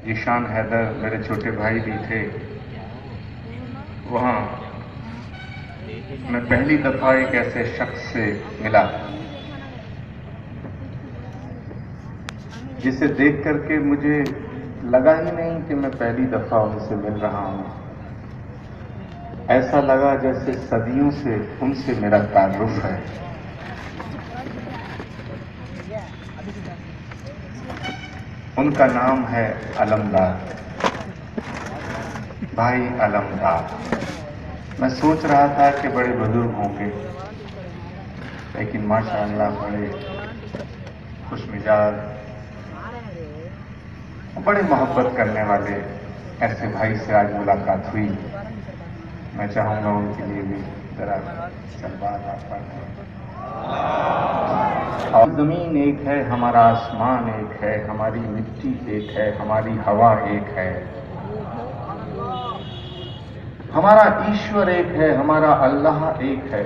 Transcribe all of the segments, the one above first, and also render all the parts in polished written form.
जीशान हैदर मेरे छोटे भाई भी थे। वहाँ मैं पहली दफ़ा एक ऐसे शख्स से मिला जिसे देख करके मुझे लगा ही नहीं कि मैं पहली दफ़ा उनसे मिल रहा हूँ। ऐसा लगा जैसे सदियों से उनसे मेरा ताल्लुक़ है। उनका नाम है अलमदार, भाई अलमदार। मैं सोच रहा था कि बड़े बुजुर्ग होंगे, लेकिन माशाअल्लाह बड़े खुशमिजाज, बड़े मोहब्बत करने वाले ऐसे भाई से आज मुलाकात हुई। मैं चाहूँगा उनके लिए भी जरा सलवात आप पढ़ें। और ज़मीन एक है, हमारा आसमान एक है, हमारी मिट्टी एक है, हमारी हवा एक है, हमारा ईश्वर एक है, हमारा अल्लाह एक है,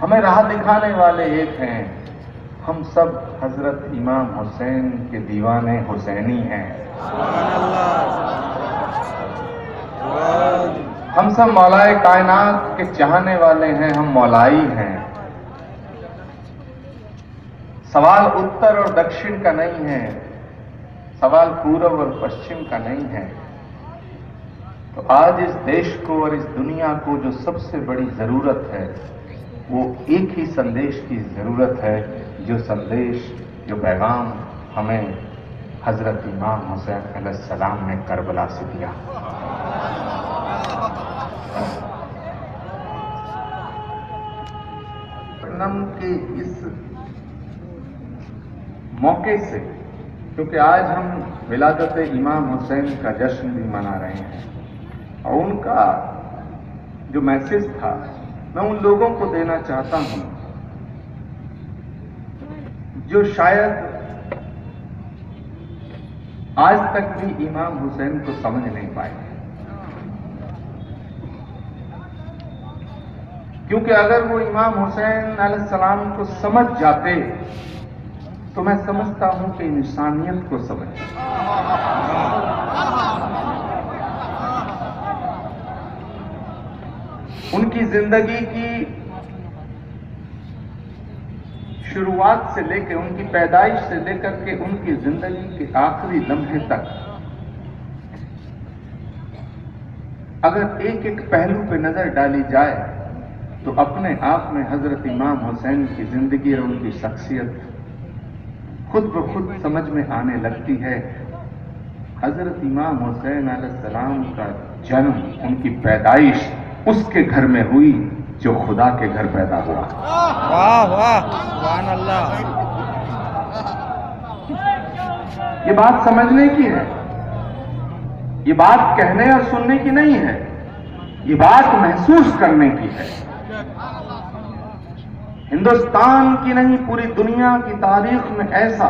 हमें राह दिखाने वाले एक हैं। हम सब हजरत इमाम हुसैन के दीवाने हुसैनी हैं। हम सब मौलाए कायनात के चाहने वाले हैं, हम मौलाई हैं। सवाल उत्तर और दक्षिण का नहीं है, सवाल पूर्व और पश्चिम का नहीं है। तो आज इस देश को और इस दुनिया को जो सबसे बड़ी जरूरत है, वो एक ही संदेश की जरूरत है, जो संदेश, जो पैगाम हमें हजरत इमाम हुसैन अलैहिस्सलाम ने करबला से दिया। नम के इस मौके से, क्योंकि आज हम विलादत इमाम हुसैन का जश्न भी मना रहे हैं, और उनका जो मैसेज था मैं उन लोगों को देना चाहता हूं जो शायद आज तक भी इमाम हुसैन को समझ नहीं पाए। क्योंकि अगर वो इमाम हुसैन अलैहिस्सलाम को समझ जाते तो मैं समझता हूं कि इंसानियत को समझ उनकी जिंदगी की शुरुआत से लेकर, उनकी पैदाइश से लेकर के उनकी जिंदगी के आखिरी लम्हे तक अगर एक एक पहलू पे नजर डाली जाए तो अपने आप में हजरत इमाम हुसैन की जिंदगी और उनकी शख्सियत खुद ब खुद समझ में आने लगती है। हजरत इमाम हुसैन अलैहिस्सलाम का जन्म, उनकी पैदाइश उसके घर में हुई जो खुदा के घर पैदा हुआ। वाह वाह, सुभान अल्लाह। ये बात समझने की है, ये बात कहने और सुनने की नहीं है, ये बात महसूस करने की है। हिंदुस्तान की नहीं, पूरी दुनिया की तारीख में ऐसा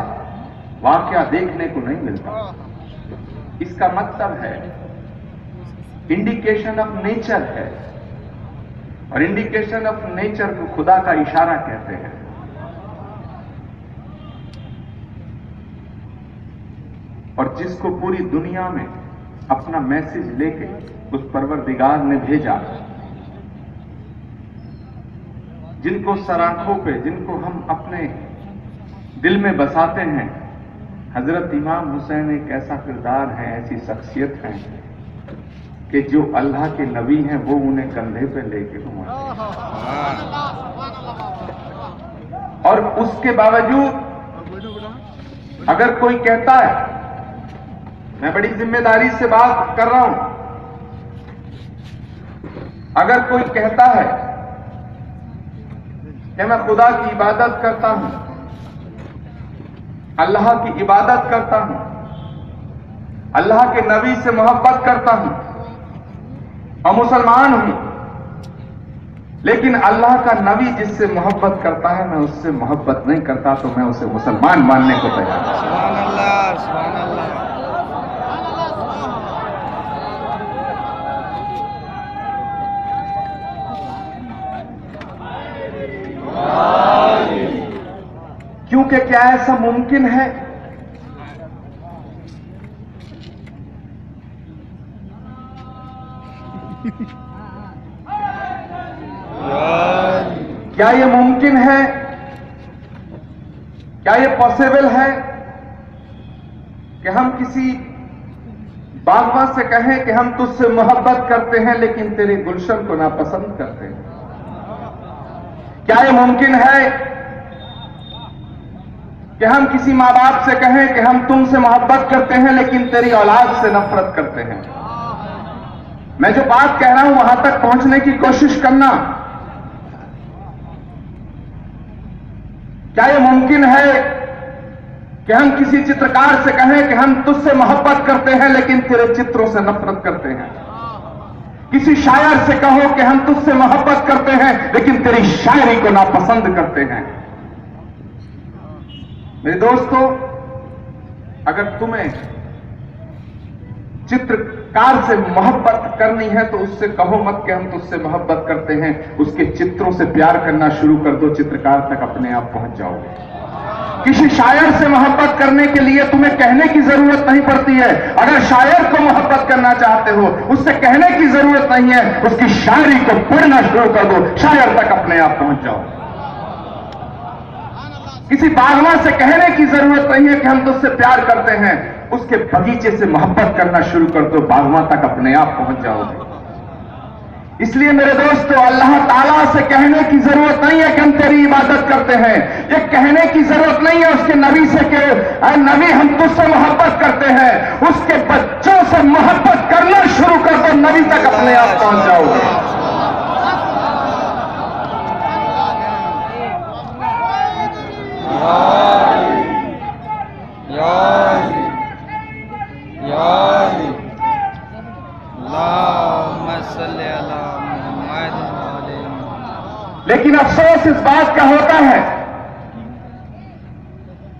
वाकया देखने को नहीं मिलता। इसका मतलब है इंडिकेशन ऑफ नेचर है, और इंडिकेशन ऑफ नेचर को खुदा का इशारा कहते हैं। और जिसको पूरी दुनिया में अपना मैसेज लेके उस परवरदिगार ने भेजा, जिनको सराखों पे, जिनको हम अपने दिल में बसाते हैं, हजरत इमाम हुसैन एक ऐसा किरदार है, ऐसी शख्सियत है कि जो अल्लाह के नबी हैं वो उन्हें कंधे पे लेके घुमाते हैं। और उसके बावजूद अगर कोई कहता है, मैं बड़ी जिम्मेदारी से बात कर रहा हूं, अगर कोई कहता है कि मैं खुदा की इबादत करता हूं, अल्लाह की इबादत करता हूं, अल्लाह के नबी से मोहब्बत करता हूं और मुसलमान हूं, लेकिन अल्लाह का नबी जिससे मोहब्बत करता है मैं उससे मोहब्बत नहीं करता, तो मैं उसे मुसलमान मानने को तैयार हूं। सुभान अल्लाह, सुभान अल्लाह। क्योंकि क्या ऐसा मुमकिन है क्या ये मुमकिन है? क्या ये पॉसिबल है कि हम किसी बागवा से कहें कि हम तुझसे मोहब्बत करते हैं लेकिन तेरे गुलशन को नापसंद करते हैं? क्या ये मुमकिन है कि हम किसी मां बाप से कहें कि हम तुमसे मोहब्बत करते हैं लेकिन तेरी औलाद से नफरत करते हैं? मैं जो बात कह रहा हूं वहां तक पहुंचने की कोशिश करना। क्या यह मुमकिन है कि हम किसी चित्रकार से कहें कि हम तुझसे मोहब्बत करते हैं लेकिन तेरे चित्रों से नफरत करते हैं? किसी शायर से कहो कि हम तुझसे मोहब्बत करते हैं लेकिन तेरी शायरी को नापसंद करते हैं? मेरे दोस्तों, अगर तुम्हें चित्रकार से मोहब्बत करनी है तो उससे कहो मत कि हम तुझसे मोहब्बत करते हैं, उसके चित्रों से प्यार करना शुरू कर दो, चित्रकार तक अपने आप पहुंच जाओगे। किसी शायर से मोहब्बत करने के लिए तुम्हें कहने की जरूरत नहीं पड़ती है। अगर शायर को मोहब्बत करना चाहते हो, उससे कहने की जरूरत नहीं है, उसकी शायरी को पढ़ना शुरू कर दो, शायर तक अपने आप पहुंच जाओ। किसी बागवा से कहने की जरूरत नहीं है कि हम तुझसे प्यार करते हैं, उसके बगीचे से मोहब्बत करना शुरू कर दो, बागवा तक अपने आप पहुंच जाओगे। इसलिए मेरे दोस्तों, अल्लाह ताला से कहने की जरूरत नहीं है कि हम तेरी इबादत करते हैं। ये कहने की जरूरत नहीं है उसके नबी से कि अरे नबी हम तुझसे मोहब्बत करते हैं। उसके बच्चों से मोहब्बत करना शुरू कर दो, नबी तक अपने आप पहुंच जाओगे। लेकिन अफसोस इस बात का होता है,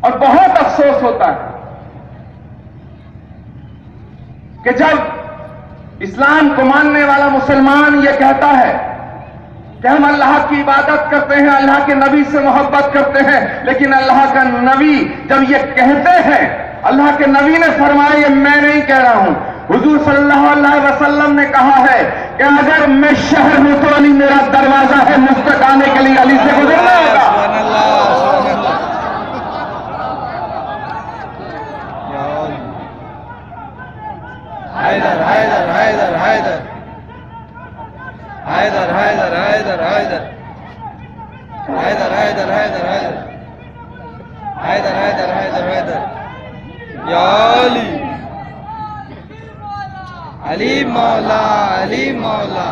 और बहुत अफसोस होता है, कि जब इस्लाम को मानने वाला मुसलमान यह कहता है कि हम अल्लाह की इबादत करते हैं, अल्लाह के नबी से मोहब्बत करते हैं, लेकिन अल्लाह का नबी जब ये कहते हैं, अल्लाह के नबी ने फरमाया, ये मैं नहीं कह रहा हूं, हुजूर सल्लल्लाहु अलैहि वसल्लम ने कहा है कि अगर मैं शहर हूं तो अली मेरा दरवाजा है, मुझ तक आने के लिए अली से गुजरना होगा। हैदर हैदर हैदर हैदर हैदर हैदर हैदर हैदर हैदर हैदर हैदर हैदर हैदर हैदर हैदर या अली अली मौला अली मौला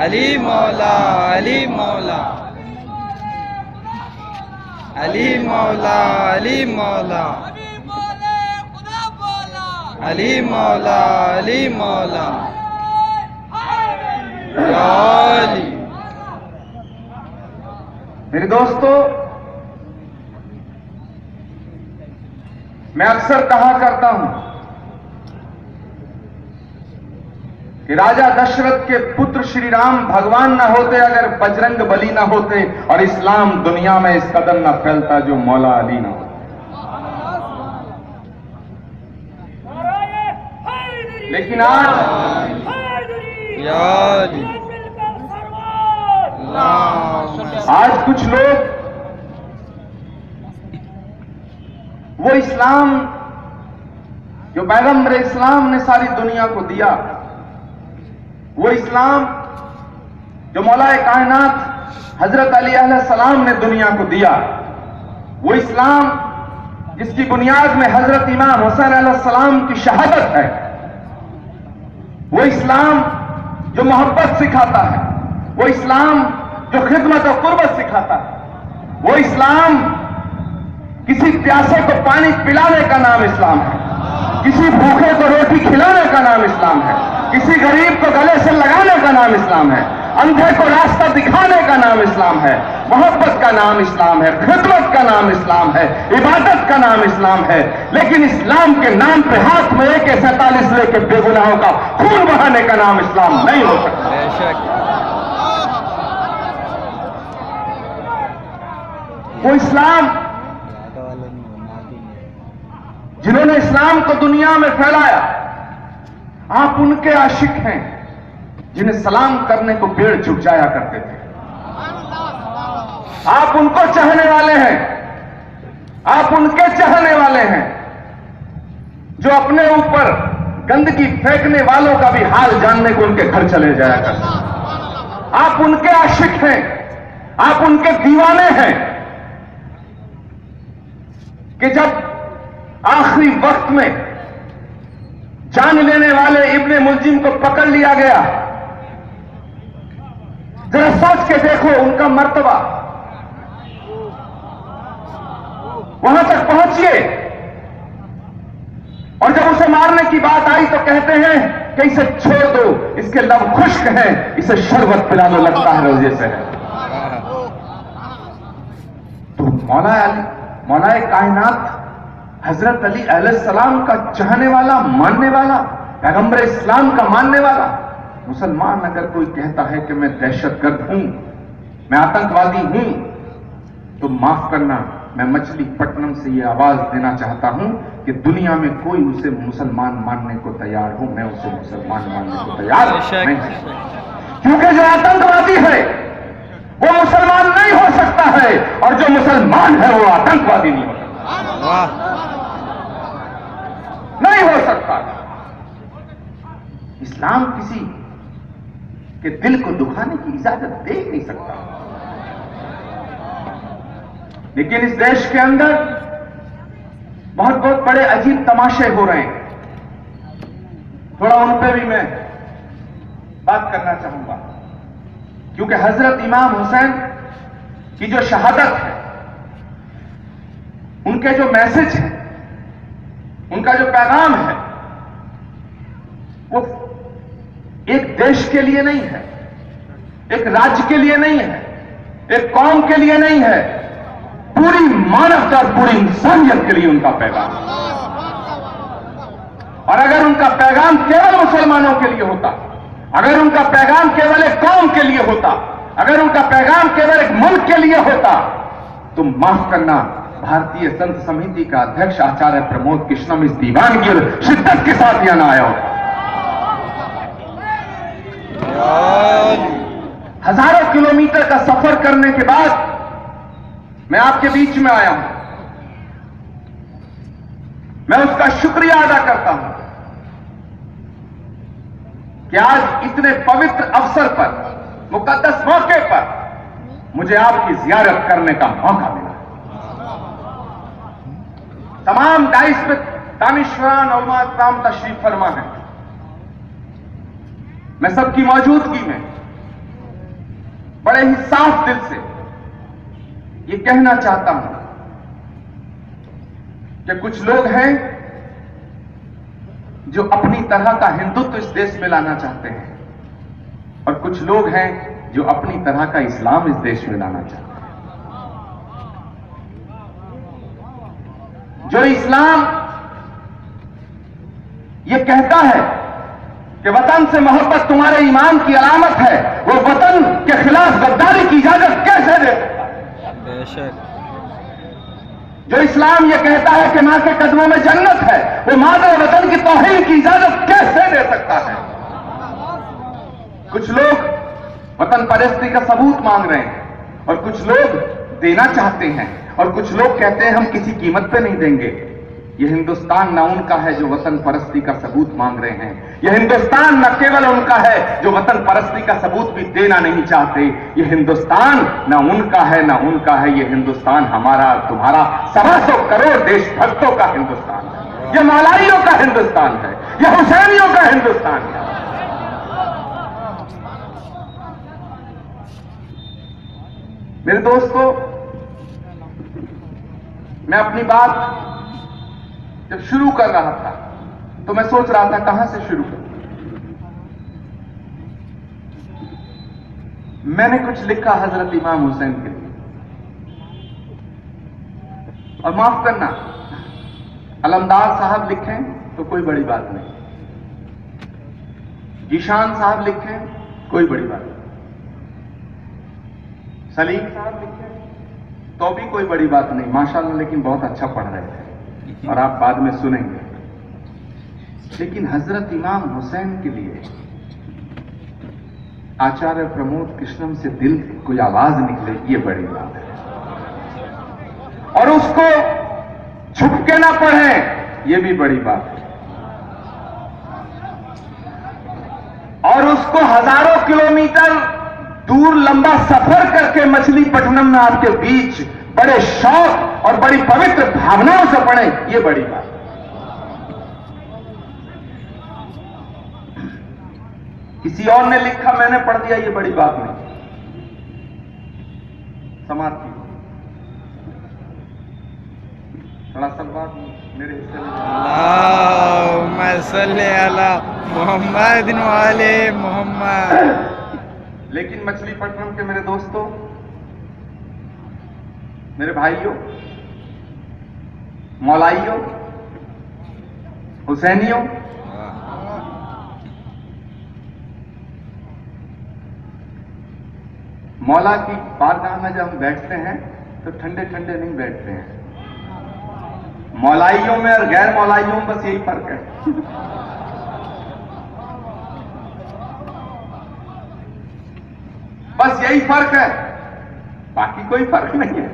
अली मौला अली मौला अली मौला अली मौला अली मौला अली मौला या अली। मेरे दोस्तों, मैं अक्सर कहा करता हूं कि राजा दशरथ के पुत्र श्री राम भगवान न होते अगर बजरंग बली न होते, और इस्लाम दुनिया में इस कदर न फैलता जो मौला अली न होते। लेकिन आज कुछ लोग वो इस्लाम जो पैगंबर इस्लाम ने सारी दुनिया को दिया, वो इस्लाम जो मौलाए कायनात हजरत अली अलैहिस्सलाम ने दुनिया को दिया, वो इस्लाम जिसकी बुनियाद में हजरत इमाम हुसैन अलैहिस्सलाम की शहादत है, वो इस्लाम जो मोहब्बत सिखाता है, वो इस्लाम जो खिदमत और कुर्बत सिखाता है, वो इस्लाम किसी प्यासे को पानी पिलाने का नाम इस्लाम है, किसी भूखे को रोटी खिलाने का नाम इस्लाम है, किसी गरीब को गले से लगाने का नाम इस्लाम है, अंधे को रास्ता दिखाने का नाम इस्लाम है, मोहब्बत का नाम इस्लाम है, खिदमत का नाम इस्लाम है, इबादत का नाम इस्लाम है। लेकिन इस्लाम के नाम पे हाथ में AK-47 लेके बेगुनाहों का खून बहाने का नाम इस्लाम नहीं हो सकता। वो इस्लाम जिन्होंने इस्लाम को दुनिया में फैलाया, आप उनके आशिक हैं जिन्हें सलाम करने को पेड़ झुक जाया करते थे। आप उनको चाहने वाले हैं, आप उनके चाहने वाले हैं जो अपने ऊपर गंदगी फेंकने वालों का भी हाल जानने को उनके घर चले जाया करते हैं। आप उनके आशिक हैं, आप उनके दीवाने हैं कि जब आखिरी वक्त में जान लेने वाले इब्ने मुलजिम को पकड़ लिया गया, जरा सोच के देखो उनका मर्तबा। वहां तक पहुंचिए और जब उसे मारने की बात आई तो कहते हैं कि इसे छोड़ दो, इसके लब खुश्क हैं, इसे शरबत पिला दो, लगता है रोजे से है। तो मौलाए कायनात हजरत अली अलैहिस्सलाम का चाहने वाला, मानने वाला, पैगंबर इस्लाम का मानने वाला मुसलमान अगर कोई कहता है कि मैं दहशतगर्द हूं, मैं आतंकवादी हूं, तो माफ करना, मैं मछलीपट्टनम से यह आवाज देना चाहता हूं कि दुनिया में कोई उसे मुसलमान मानने को तैयार हो, मैं उसे मुसलमान मानने को तैयार नहीं। क्योंकि जो आतंकवादी है वो मुसलमान नहीं हो सकता है, और जो मुसलमान है वो आतंकवादी नहीं हो सकता, नहीं हो सकता। इस्लाम किसी के दिल को दुखाने की इजाजत दे नहीं सकता। लेकिन इस देश के अंदर बहुत बहुत बड़े अजीब तमाशे हो रहे हैं, थोड़ा उन पर भी मैं बात करना चाहूंगा। क्योंकि हजरत इमाम हुसैन की जो शहादत है, उनके जो मैसेज है, उनका जो पैगाम है, वो एक देश के लिए नहीं है, एक राज्य के लिए नहीं है, एक कौम के लिए नहीं है, पूरी मानवता और पूरी इंसानियत के लिए उनका पैगाम। और अगर उनका पैगाम केवल मुसलमानों के लिए होता, अगर उनका पैगाम केवल एक कौम के लिए होता, अगर उनका पैगाम केवल एक मुल्क के लिए होता, तो माफ करना, भारतीय संत समिति का अध्यक्ष आचार्य प्रमोद कृष्णम इस दीवानगी और शिद्दत के साथ यहां आया होता। हजारों किलोमीटर का सफर करने के बाद मैं आपके बीच में आया हूं। मैं उसका शुक्रिया अदा करता हूं कि आज इतने पवित्र अवसर पर, मुकद्दस मौके पर मुझे आपकी जियारत करने का मौका मिला। तमाम डाइस पे दानिशवरान उलमा इकराम तशरीफ फरमा है। मैं सबकी मौजूदगी में बड़े ही साफ दिल से ये कहना चाहता हूं कि कुछ लोग हैं जो अपनी तरह का हिंदुत्व इस देश में लाना चाहते हैं, और कुछ लोग हैं जो अपनी तरह का इस्लाम इस देश में लाना चाहते हैं। जो इस्लाम ये कहता है कि वतन से मोहब्बत तुम्हारे ईमान की अलामत है, वो वतन के खिलाफ गद्दारी की इजाजत कैसे दे सकता है? बेशक। जो इस्लाम ये कहता है कि मां के कदमों में जन्नत है, वो मादर वतन की तौहीन की इजाजत कैसे दे सकता है? कुछ लोग वतन परस्ती का सबूत मांग रहे हैं, और कुछ लोग देना चाहते हैं, और कुछ लोग कहते हैं हम किसी कीमत पे नहीं देंगे। यह हिंदुस्तान न उनका है जो वतन परस्ती का सबूत मांग रहे हैं। यह हिंदुस्तान न केवल उनका है जो वतन परस्ती का सबूत भी देना नहीं चाहते। यह हिंदुस्तान न उनका है न उनका है, यह हिंदुस्तान हमारा तुम्हारा 125 करोड़ देशभक्तों का हिंदुस्तान है। यह मौलाइयों का हिंदुस्तान है, यह हुसैनियों का हिंदुस्तान है। मेरे दोस्तों, मैं अपनी बात जब शुरू कर रहा था तो मैं सोच रहा था कहां से शुरू करूं। मैंने कुछ लिखा हजरत इमाम हुसैन के लिए, और माफ करना, अलमदार साहब लिखें तो कोई बड़ी बात नहीं, जीशान साहब लिखें कोई बड़ी बात नहीं, सलीम साहब लिखें तो भी कोई बड़ी बात नहीं, माशाल्लाह, लेकिन बहुत अच्छा पढ़ रहे थे और आप बाद में सुनेंगे। लेकिन हजरत इमाम हुसैन के लिए आचार्य प्रमोद कृष्णम से दिल कोई आवाज निकले, ये बड़ी बात है। और उसको झुक के ना पढ़े, ये भी बड़ी बात है। और उसको हजारों किलोमीटर दूर लंबा सफर करके मछलीपट्टनम में आपके बीच बड़े शौक और बड़ी पवित्र भावनाओं से पढ़े, ये बड़ी बात है। किसी और ने लिखा, मैंने पढ़ दिया, ये बड़ी बात नहीं। समाप्ति थोड़ा सलवात मेरे हिस्से में। अल्लाहुम्मा सल्ली अला मुहम्मद वाले मोहम्मद। लेकिन मछलीपट्टनम के मेरे दोस्तों, मेरे भाइयों, मौलाइयों, हुसैनियों, मौला की बारगाह में जब हम बैठते हैं तो ठंडे ठंडे नहीं बैठते हैं। मौलाइयों में और गैर मौलाइयों में बस यही फर्क है। बस यही फर्क है, बाकी कोई फर्क नहीं है।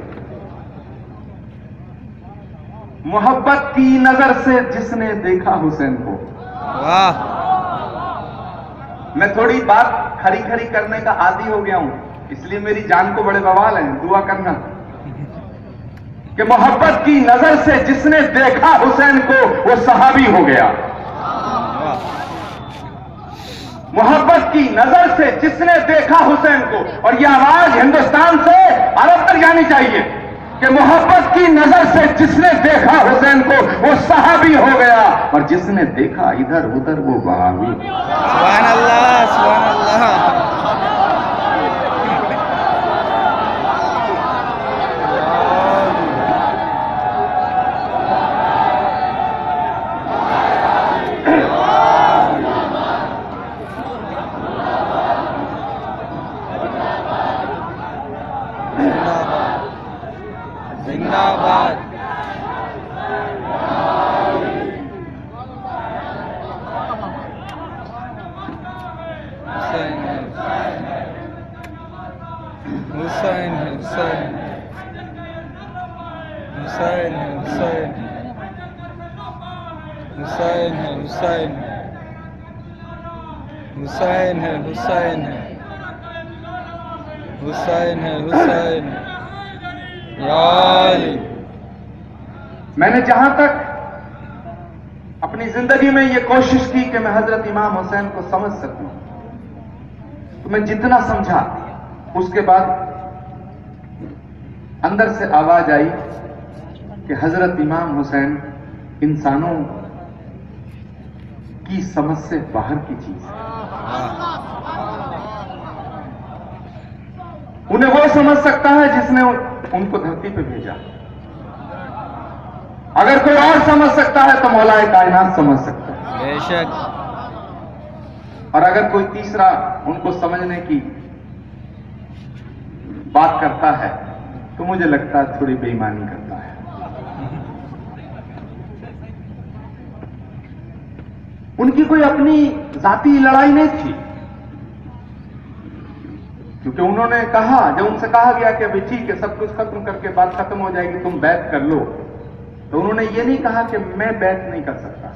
मोहब्बत की नजर से जिसने देखा हुसैन को, वाह, मैं थोड़ी बात खरी खरी करने का आदी हो गया हूं, इसलिए मेरी जान को बड़े बवाल हैं, दुआ करना कि मोहब्बत की नजर से जिसने देखा हुसैन को वो सहाबी हो गया। मोहब्बत की नजर से जिसने देखा हुसैन को, और यह आवाज हिंदुस्तान से अरब तक जानी चाहिए कि मोहब्बत की नजर से जिसने देखा हुसैन को वो सहाबी हो गया, और जिसने देखा इधर उधर वो वहाबी। सुभान अल्लाह, सुभान अल्लाह। जिंदाबाद। हुसैन है, हुसैन, हुसैन है, हुसैन, हुसैन है, हुसैन, हुसैन है, हुसैन है, हुसैन है, हुसैन। मैंने जहां तक अपनी जिंदगी में यह कोशिश की कि मैं हजरत इमाम हुसैन को समझ सकूं, तो मैं जितना समझा उसके बाद अंदर से आवाज आई कि हजरत इमाम हुसैन इंसानों की समझ से बाहर की चीज है। उन्हें वो समझ सकता है जिसने उनको धरती पे भेजा। अगर कोई और समझ सकता है तो मौलाए कायनात समझ सकता है, बेशक। और अगर कोई तीसरा उनको समझने की बात करता है तो मुझे लगता है थोड़ी बेईमानी करता है। उनकी कोई अपनी जाती लड़ाई नहीं थी, क्योंकि उन्होंने कहा, जब उनसे कहा गया कि अभी ठीक है सब कुछ खत्म करके बात खत्म हो जाएगी, तुम बैत कर लो, तो उन्होंने ये नहीं कहा कि मैं बैत नहीं कर सकता,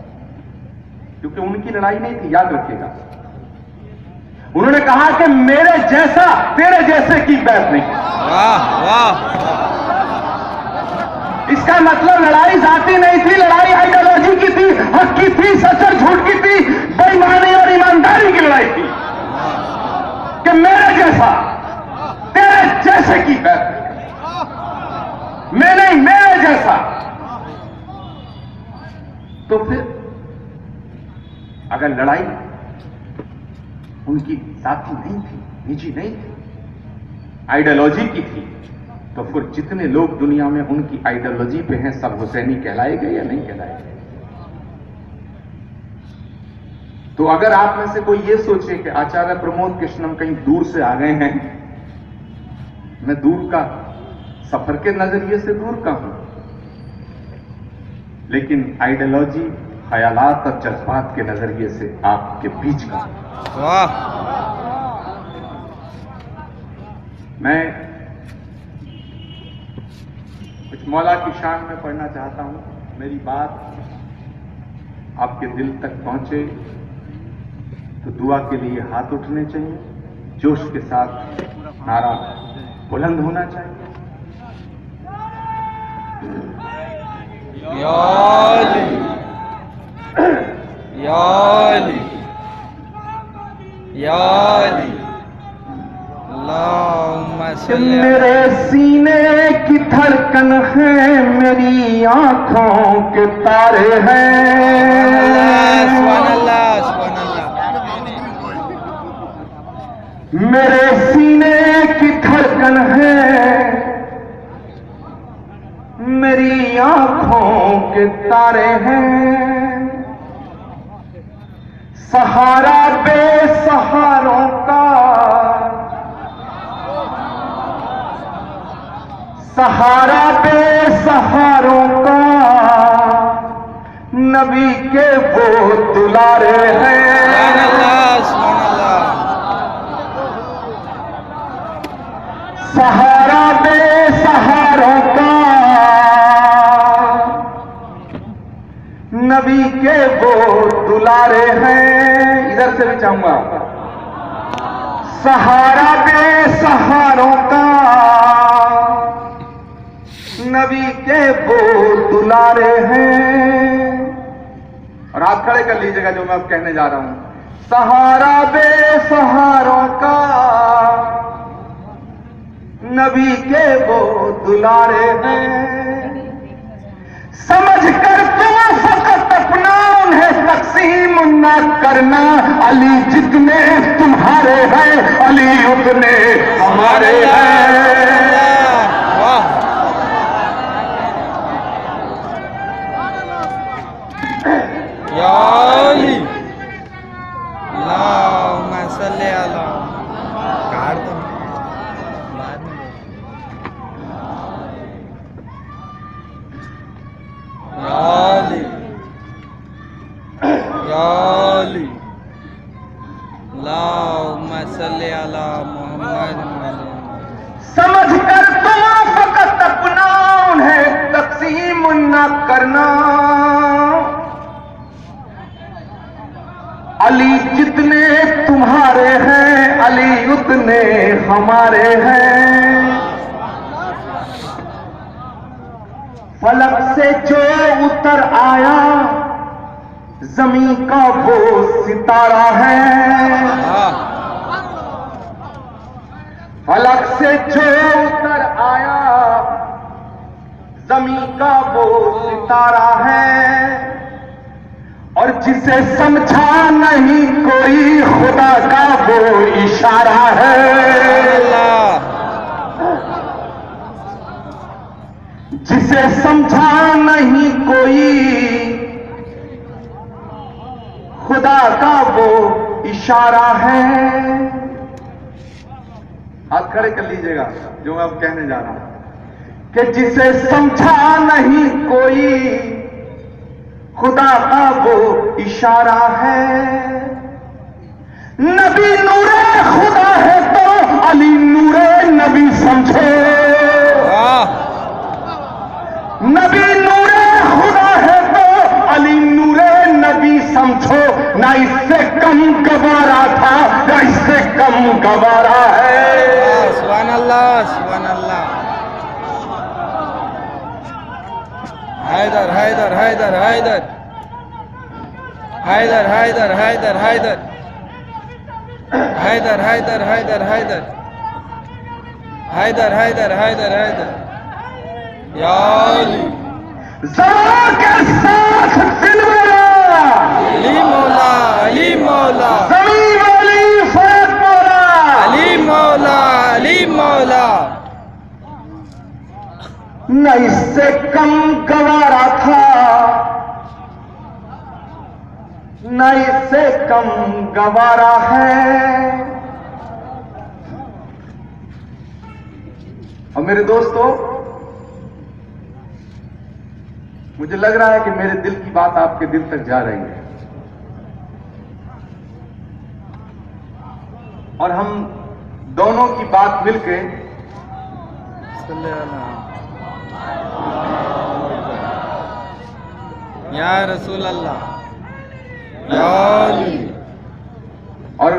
क्योंकि उनकी लड़ाई नहीं थी, याद रखिएगा। उन्होंने कहा कि मेरे जैसा तेरे जैसे की बैत नहीं। वाह वाह। इसका मतलब लड़ाई जाती नहीं थी, लड़ाई आइडियोलॉजी की थी, हक की थी, सच और झूठ की थी, बेईमानी और ईमानदारी की लड़ाई थी कि मेरे जैसा तेरे जैसे की बैत, मैं नहीं, मेरे जैसा। तो फिर अगर लड़ाई उनकी जाति नहीं थी, निजी नहीं थी, आइडियोलॉजी की थी, तो फिर जितने लोग दुनिया में उनकी आइडियोलॉजी पे हैं सब हुसैनी कहलाएंगे या नहीं कहलाएंगे? तो अगर आप में से कोई ये सोचे कि आचार्य प्रमोद कृष्णम कहीं दूर से आ गए हैं, मैं दूर का, सफर के नजरिए से दूर का हूं, लेकिन आइडियोलॉजी ख्यालात और जज्बात के नजरिए से आपके बीच का। वाह। मैं कुछ मौला की शान में पढ़ना चाहता हूं। मेरी बात आपके दिल तक पहुंचे तो दुआ के लिए हाथ उठने चाहिए, जोश के साथ नारा बुलंद होना चाहिए। या अली, या अली, या अली, अल्लाहुम्मा सल्ली। मेरे सीने की धड़कन है, मेरी आंखों के तारे हैं। सुभान अल्लाह, सुभान अल्लाह। मेरे सीने की धड़कन है, मेरी आंखों के तारे हैं। सहारा बेसहारों का, सहारा बेसहारों का, नबी के वो दुलारे हैं। सुभान अल्लाह, सुभान अल्लाह। सहारा बेसहारों का, नबी के वो दुलारे हैं। इधर से भी चाहूंगा। सहारा बेसहारों का, नबी के वो दुलारे हैं। और हाथ खड़े कर लीजिएगा जो मैं अब कहने जा रहा हूं। सहारा बेसहारों का, नबी के वो दुलारे हैं। समझ कर तुम फकत अपना उन्हें तकसीम न करना। अली जितने तुम्हारे हैं, अली उतने हमारे हैं। वाह। या अली, अल्लाहुम्मा सल्ली अला। काट दो बाद में। या अली, या अली, अल्लाहुम्मा सल्ली अला मुहम्मद। समझ कर तुम फकत अपना उन्हें तकसीम न करना। अली जितने तुम्हारे हैं, अली उतने हमारे हैं। फलक से जो उतर आया, जमीन का वो सितारा है। फलक से जो उतर आया, जमीन का वो सितारा है। और जिसे समझा नहीं कोई, खुदा का वो इशारा है। जिसे समझा नहीं कोई, खुदा का वो इशारा है। हाथ खड़े कर लीजिएगा जो मैं अब कहने जा रहा हूं। कि जिसे समझा नहीं कोई, खुदा का वो इशारा है। नबी नूरे खुदा है तो अली नूरे नबी समझो। नबी नूरे खुदा है तो अली नूरे नबी समझो। ना इससे कम गवारा था, ना इससे कम गवारा है। सुभान अल्लाह, सुभान अल्लाह। हैदर, हैदर, हैदर, हैदर, हैदर, हैदर, हैदर, हैदर, हैदर, हैदर, हैदर, हैदर, हैदर, हैदर, हैदर, हैदर। या अली, ज़रा के साथ दिलवाला, अली मौला, अली मौला, ज़मीन वाली फैज़ मौला, अली मौला, अली मौला। न इससे कम गवारा था, न इससे कम गवारा है। और मेरे दोस्तों, मुझे लग रहा है कि मेरे दिल की बात आपके दिल तक जा रही है, और हम दोनों की बात मिलके या रसूल अल्लाह या अली, और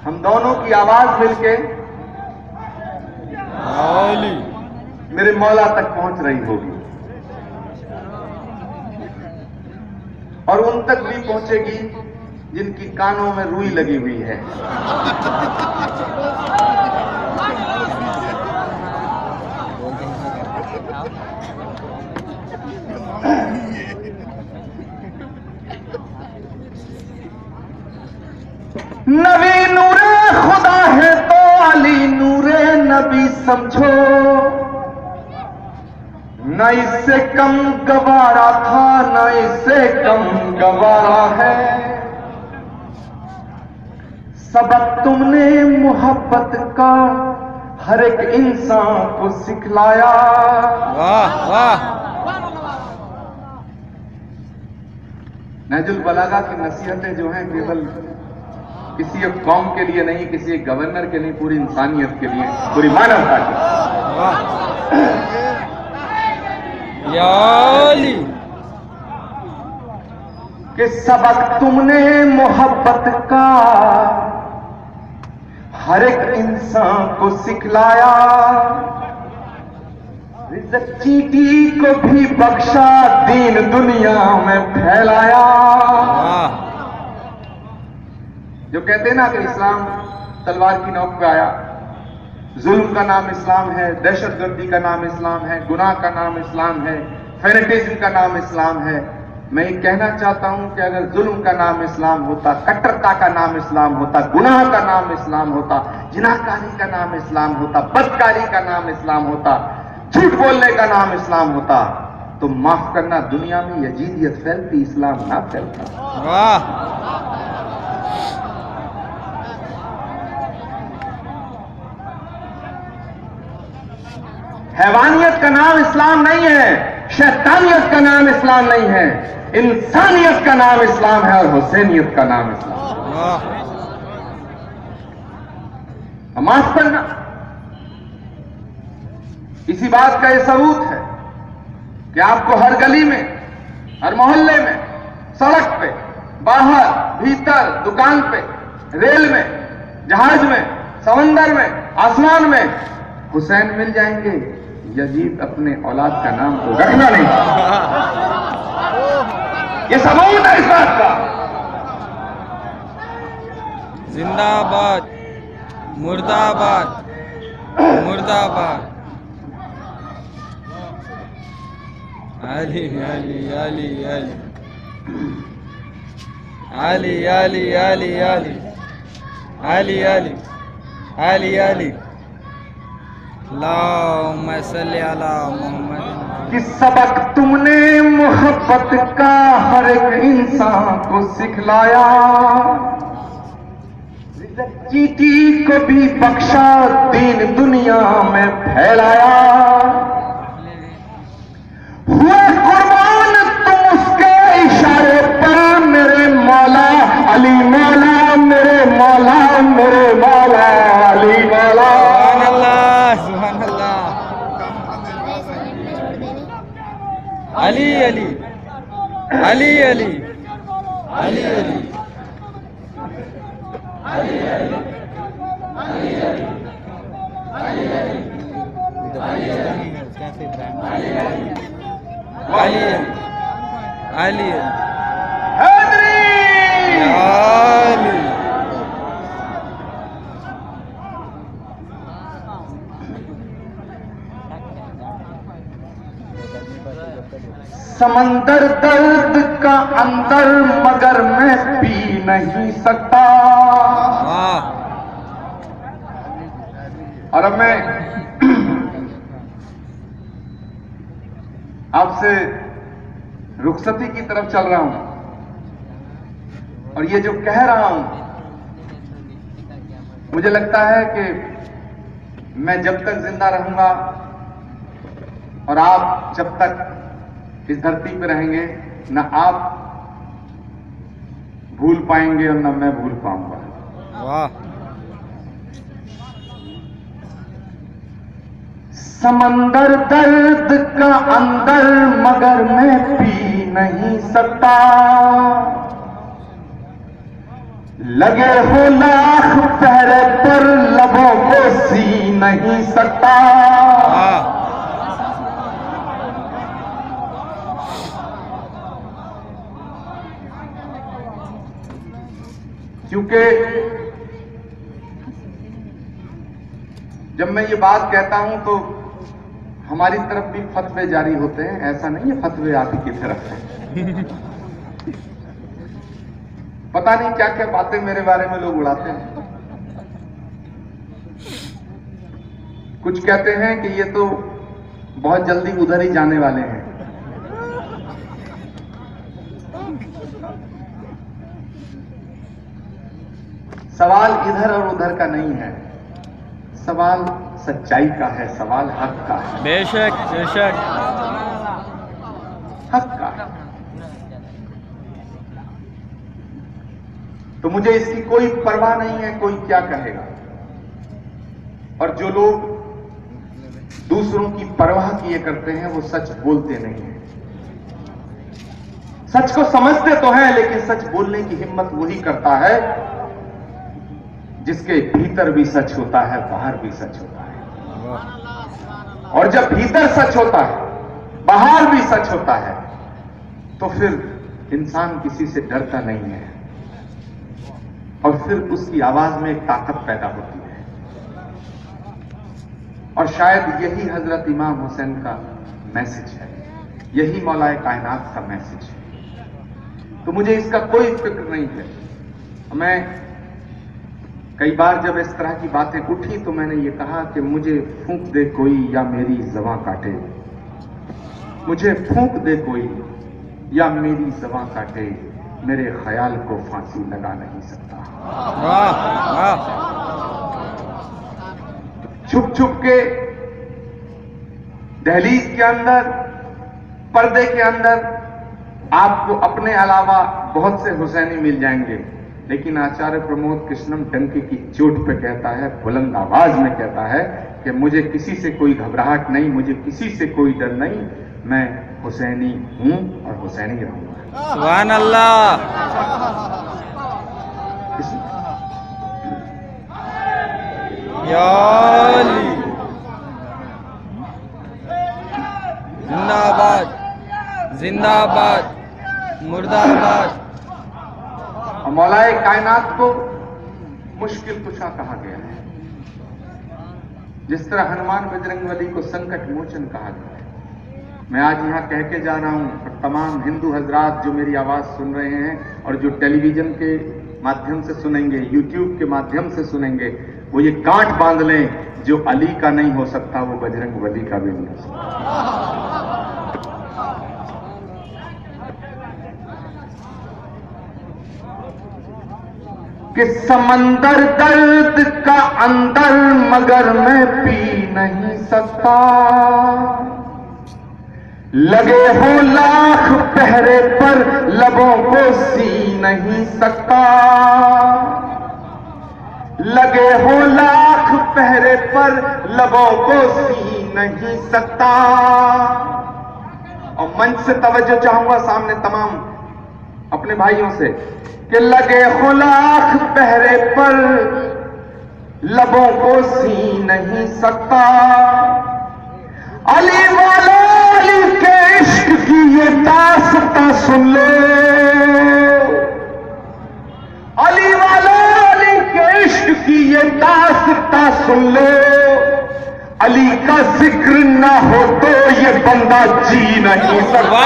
हम दोनों की आवाज मिलके या अली मेरे मौला तक पहुंच रही होगी, और उन तक भी पहुंचेगी जिनकी कानों में रुई लगी हुई है। नबी नूरे खुदा है तो अली नूरे नबी समझो, न इससे कम गवारा था न इससे कम गवारा है। सबक तुमने मोहब्बत का हर एक इंसान को सिखलाया। वाह वाह। नहजुल बलागा की नसीहतें जो हैं केवल किसी एक कौम के लिए नहीं, किसी एक गवर्नर के लिए, पूरी इंसानियत के लिए, पूरी मानवता के लिए। या अली कि सबक तुमने मोहब्बत का हर एक इंसान को सिखलाया, रिज़्क़ चींटी को भी बख्शा, दीन दुनिया में फैलाया। जो कहते हैं ना कि इस्लाम तलवार की नोक पे आया, जुल्म का नाम इस्लाम है, दहशतगर्दी का नाम इस्लाम है, गुनाह का नाम इस्लाम है, फेनेटिज्म का नाम इस्लाम है। मैं ये कहना चाहता हूं कि अगर जुल्म का नाम इस्लाम होता, कट्टरता का नाम इस्लाम होता, गुनाह का नाम इस्लाम होता, जिनाकारी का नाम इस्लाम होता, बदकारी का नाम इस्लाम होता, झूठ बोलने का नाम इस्लाम होता, तो माफ करना दुनिया में यजीदियत फैलती, इस्लाम ना फैलता। वाह। हैवानियत का नाम इस्लाम नहीं है, शैतानियत का नाम इस्लाम नहीं है, इंसानियत का नाम इस्लाम है, और हुसैनियत का नाम इस्लाम है। माफ करना, इसी बात का यह सबूत है कि आपको हर गली में, हर मोहल्ले में, सड़क पे, बाहर, भीतर, दुकान पे, रेल में, जहाज में, समंदर में, आसमान में हुसैन मिल जाएंगे। यजीद अपने औलाद का नाम तो रखना नहीं, ये सबूत है इस बात का। जिंदाबाद, मुर्दाबाद, मुर्दाबाद। अली अली अली अली अली अली अली अली अली अली अली अली अल्लाहुम्मा सल्ली अला मुहम्मद। कि सबक तुमने मोहब्बत का हर एक इंसान को सिखलाया, चींटी को भी बख्शा, दीन दुनिया में फैलाया। हुए कुर्बान तुम उसके इशारे पर, मेरे मौला अली मौला, मेरे मौला, मेरे मौला अली मौला। सुभान अल्लाह। अली अली अली अली अली अली अली समंदर दर्द का अंदर मगर मैं पी नहीं सकता। और अब मैं आपसे रुखसती की तरफ चल रहा हूं, और ये जो कह रहा हूं, मुझे लगता है कि मैं जब तक जिंदा रहूंगा और आप जब तक इस धरती पर रहेंगे न आप भूल पाएंगे और न मैं भूल पाऊंगा। वाह। समंदर दर्द का अंदर मगर मैं पी नहीं सकता, लगे हो लाख पहरे पर लबों को सी नहीं सकता। क्योंकि जब मैं ये बात कहता हूं तो हमारी तरफ भी फतवे जारी होते हैं, ऐसा नहीं है फतवे आप ही की तरफ है। पता नहीं क्या क्या बातें मेरे बारे में लोग उड़ाते हैं। कुछ कहते हैं कि ये तो बहुत जल्दी उधर ही जाने वाले हैं। सवाल इधर और उधर का नहीं है, सवाल सच्चाई का है, सवाल हक का है। बेशक बेशक हक का है। तो मुझे इसकी कोई परवाह नहीं है कोई क्या कहेगा। और जो लोग दूसरों की परवाह किए करते हैं वो सच बोलते नहीं हैं। सच को समझते तो हैं लेकिन सच बोलने की हिम्मत वही करता है जिसके भीतर भी सच होता है, बाहर भी सच होता है। और जब भीतर सच होता है, बाहर भी सच होता है, तो फिर इंसान किसी से डरता नहीं है और फिर उसकी आवाज में एक ताकत पैदा होती है। और शायद यही हजरत इमाम हुसैन का मैसेज है, यही मौलाए कायनात का मैसेज है। तो मुझे इसका कोई फिक्र नहीं है। मैं कई बार जब इस तरह की बातें उठी तो मैंने ये कहा कि मुझे फूंक दे कोई या मेरी ज़बां काटे, मुझे फूंक दे कोई या मेरी ज़बां काटे, मेरे ख्याल को फांसी लगा नहीं सकता। वाह वाह। छुप छुप के दहलीज के अंदर, पर्दे के अंदर आपको अपने अलावा बहुत से हुसैनी मिल जाएंगे, लेकिन आचार्य प्रमोद कृष्णम डंके की चोट पे कहता है, बुलंद आवाज में कहता है कि मुझे किसी से कोई घबराहट नहीं, मुझे किसी से कोई डर नहीं, मैं हुसैनी हूं और हुसैनी रहूंगा। सुभान अल्लाह। या अली जिंदाबाद जिंदाबाद मुर्दाबाद। और मौलाए कायनात को मुश्किल कुशा कहा गया है, जिस तरह हनुमान बजरंगबली को संकट मोचन कहा गया है। मैं आज यहां कह के जा रहा हूं और तमाम हिंदू हजरात जो मेरी आवाज सुन रहे हैं और जो टेलीविजन के माध्यम से सुनेंगे, यूट्यूब के माध्यम से सुनेंगे, वो ये गांठ बांध लें, जो अली का नहीं हो सकता वो बजरंगबली का भी नहीं हो सकता। कि समंदर दर्द का अंदर मगर मैं पी नहीं सकता, लगे हो लाख पहरे पर लबों को सी नहीं सकता, लगे हो लाख पहरे पर लबों को सी नहीं सकता। और मंच से तवज्जो चाहूंगा सामने तमाम अपने भाइयों से कि लगे हो लाख पहरे पर लबों को सी नहीं सकता। अली वाला अली के इश्क की ये दास्तां सुन लो, अली वाला अली के इश्क की ये दास्तां सुन लो। अली का जिक्र ना हो तो ये बंदा जी नहीं सकता।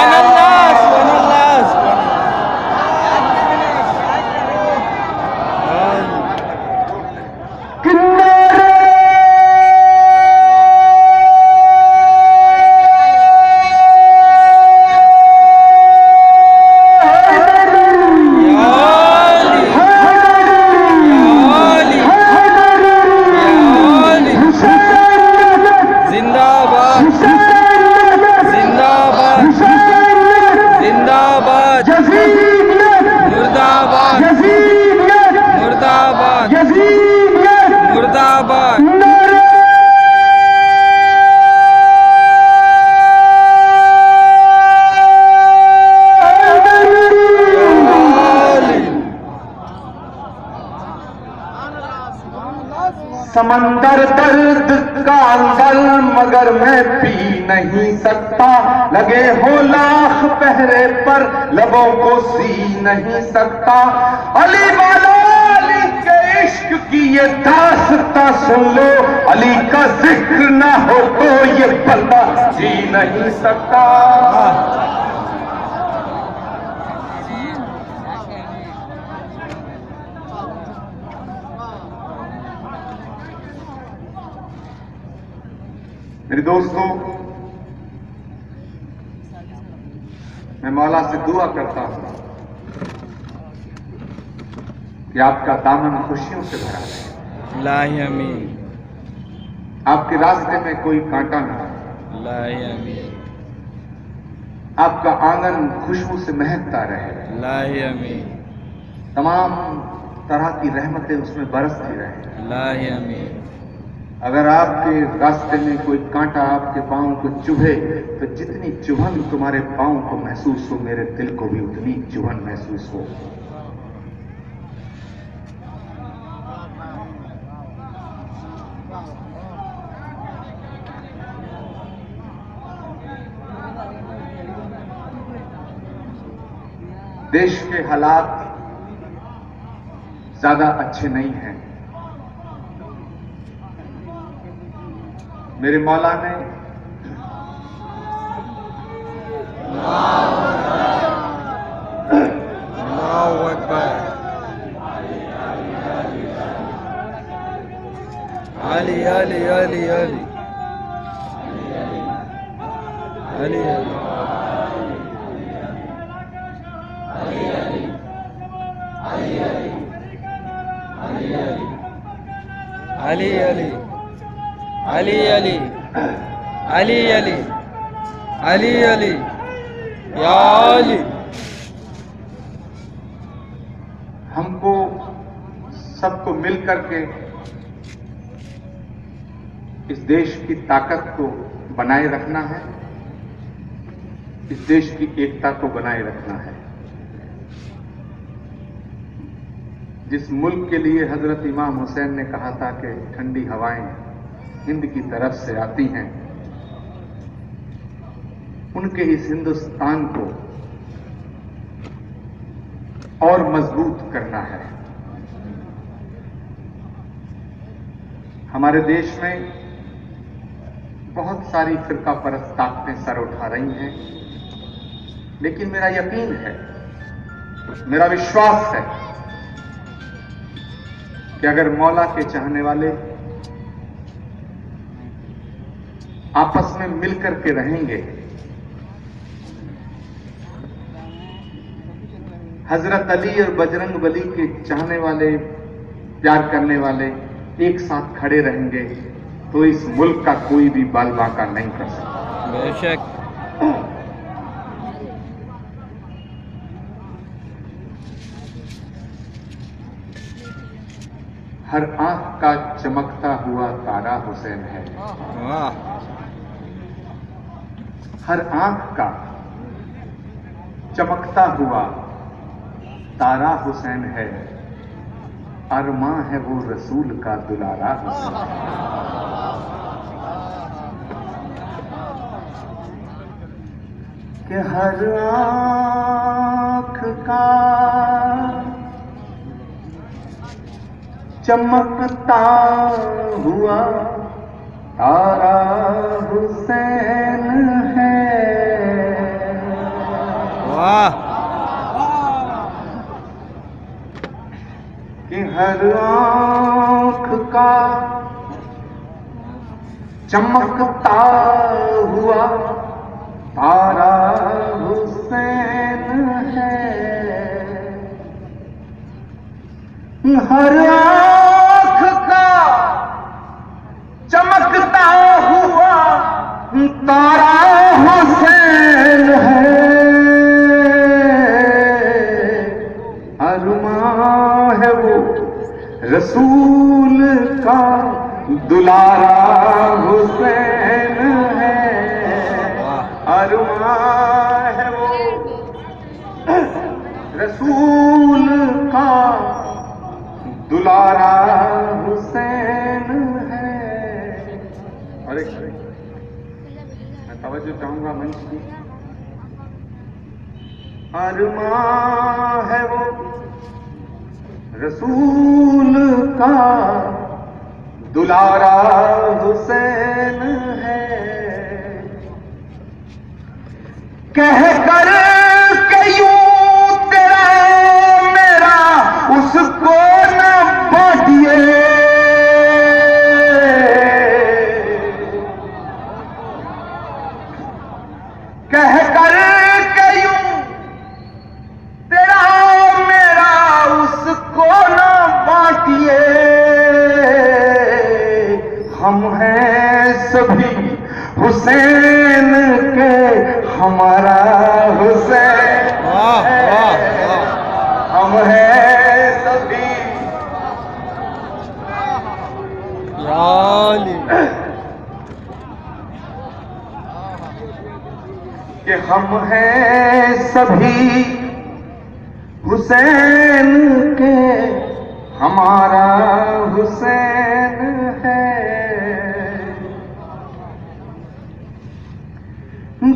मुर्दाबाद यजीदियत मुर्दाबाद यजीदियत मुर्दाबाद यजीदियत मुर्दाबाद नारे समंदर दर्द का अंदर मगर मैं पी नहीं सकता, लगे हो लाख पहरे पर लबों को सी नहीं सकता। अली वाला अली के इश्क की ये दास्तां सुन लो, अली का जिक्र ना हो तो ये बंदा जी नहीं सकता। मेरे दोस्तों, मैं मौला से दुआ करता हूं कि आपका दामन खुशियों से भरा रहे, लाही अमीन आपके रास्ते में कोई कांटा ना हो, लाही अमीन आपका आंगन खुशबू से महकता रहे, लाही अमीन तमाम तरह की रहमतें उसमें बरसती रहे। लाही अमीन अगर आपके रास्ते में कोई कांटा आपके पांव को चुभे तो जितनी चुभन तुम्हारे पांव को महसूस हो, मेरे दिल को भी उतनी चुभन महसूस हो। देश के हालात ज्यादा अच्छे नहीं हैं। मेरे मौला ने अल्लाहु अकबर अली अली अली अली अली अली अली अली अली अली अली अली अली या अली। हमको सबको मिलकर के इस देश की ताकत को बनाए रखना है, इस देश की एकता को बनाए रखना है। जिस मुल्क के लिए हजरत इमाम हुसैन ने कहा था कि ठंडी हवाएं हिंद की तरफ से आती हैं, उनके इस हिंदुस्तान को और मजबूत करना है। हमारे देश में बहुत सारी फिरका परस्त ताकतें सर उठा रही हैं, लेकिन मेरा यकीन है, मेरा विश्वास है कि अगर मौला के चाहने वाले आपस में मिलकर के रहेंगे, हजरत अली और बजरंग बली के चाहने वाले, प्यार करने वाले एक साथ खड़े रहेंगे, तो इस मुल्क का कोई भी बाल बांका नहीं कर सकता। बेशक हर आंख का चमकता हुआ तारा हुसैन है, वाह हर आंख का चमकता हुआ तारा हुसैन है, अरमां है वो रसूल का दुलारा हुसैन। कि हर आंख का चमकता हुआ तारा हुसैन है, वाह कि हर आंख का चमकता हुआ तारा हुसैन है, हर आंख का चमकता हुआ तारा हुसैन है। रसूल का दुलारा हुसैन है, अरमान है वो रसूल का दुलारा हुसैन है। अरे मैं तवज्जो चाहूंगा मंच की। अरमान है वो रसूल का दुलारा हुसैन है, कह कर के यूं तेरा मेरा उसको न बांटिए, कह कर के यूं तेरा मेरा उसको न बांटिए, हम हैं सभी हुसैन के, हमारा हुसैन है, हम हैं सभी कि हम हैं सभी हुसैन के, हमारा हुसैन है।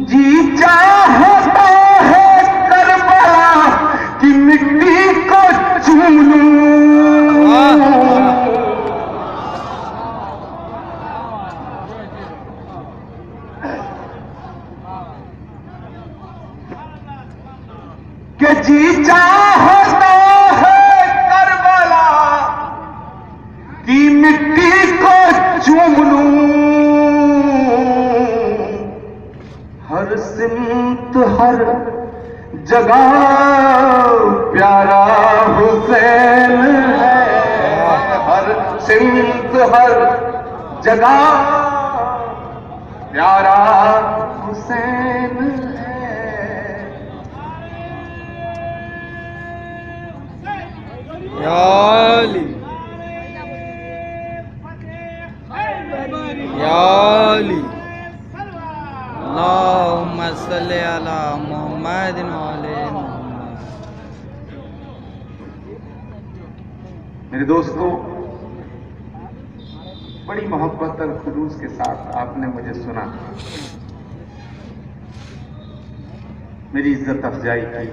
जी चाहता है करबला की मिट्टी को चूम लूं, कि जी चाहता है करबला की मिट्टी को चूम लूं, हर सिमत हर जगह प्यारा हुसैन है, हर सिमत हर जगह प्यारा हुसैन है। याली अल्लाहुम्मा सल्ली अला मुहम्मदिन व अला मुहम्मद। मेरे दोस्तों, बड़ी मोहब्बत और खुलूस के साथ आपने मुझे सुना, मेरी इज्जत अफजाई की।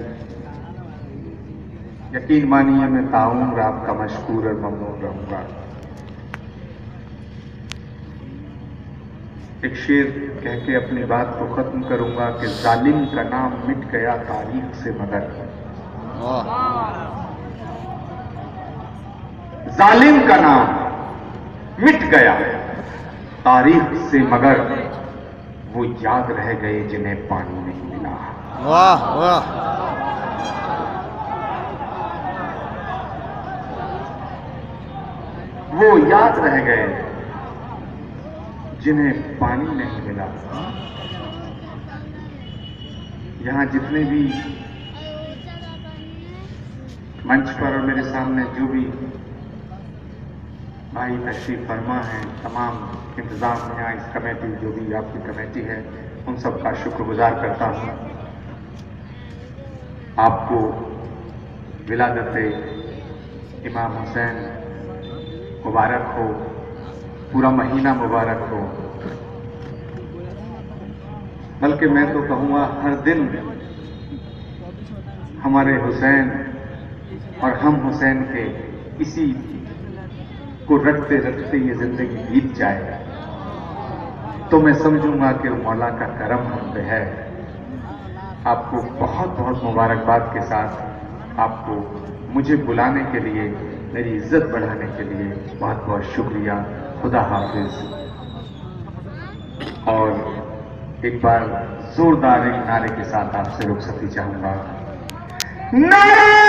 यकीन मानिए मैं ताउम्र आपका मशकूर और ममनून रहूंगा। एक शेर कह के अपनी बात को खत्म करूंगा कि जालिम का नाम मिट गया तारीख से मगर, जालिम का नाम मिट गया तारीख से मगर, वो याद रह गए जिन्हें पानी नहीं मिला। वाह वाह, वो याद रह गए जिन्हें पानी नहीं मिला। यहां जितने भी मंच पर और मेरे सामने जो भी भाई तशरीफ फरमा है, तमाम इंतजाम यहाँ इस कमेटी, जो भी आपकी कमेटी है, उन सब का शुक्रगुजार करता हूँ। आपको विलादत इमाम हुसैन मुबारक हो, पूरा महीना मुबारक हो। बल्कि मैं तो कहूँगा हर दिन हमारे हुसैन और हम हुसैन के इसी को रटते रटते ये जिंदगी बीत जाए तो मैं समझूंगा कि मौला का करम हम पे है। आपको बहुत बहुत मुबारकबाद के साथ आपको मुझे बुलाने के लिए, मेरी इज्जत बढ़ाने के लिए बहुत बहुत शुक्रिया। खुदा हाफिज। और एक बार जोरदार एक नारे के साथ आपसे रुखसती चाहूंगा। नारे